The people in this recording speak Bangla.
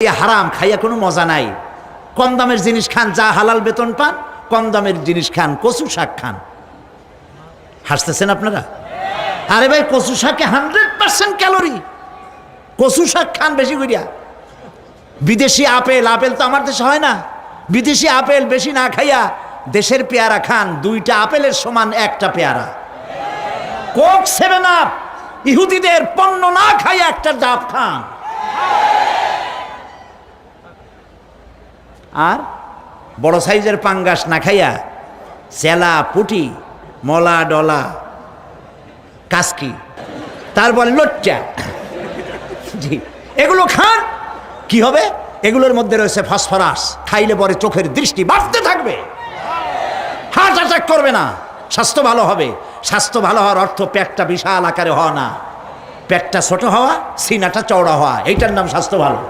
হারাম খাইয়া কোনো মজা নাই। কম দামের জিনিস খান, যা হালাল বেতন পান, কম দামের জিনিস খান, কচু শাক খান। হাসতেছেন আপনারা? আরে ভাই, কচু শাকে 100% ক্যালোরি। কচু শাক খান বেশি করিয়া। বিদেশি আপেল, আপেল তো আমার দেশে হয় না। বিদেশি আপেল বেশি না খাইয়া দেশের পেয়ারা খান। 2টা আপেলের সমান 1টা পেয়ারা। কোক 7 আপ ইহুদিদের পণ্য না খাইয়া একটা ডাব খান। আর বড় সাইজের পাঙ্গাস না খাইয়া চেলা, পুটি, মলা, ডলা, কাসকি, তারপর লচ্চা, জি, এগুলো খান। কি হবে? এগুলোর মধ্যে রয়েছে ফসফরাস। খাইলে পরে চোখের দৃষ্টি বাড়তে থাকবে, হার্ট অ্যাটাক করবে না, স্বাস্থ্য ভালো হবে। স্বাস্থ্য ভালো হওয়ার অর্থ পেটটা বিশাল আকারে হওয়া না, পেটটা ছোট হওয়া, সিনাটা চওড়া হওয়া, এইটার নাম স্বাস্থ্য ভালো।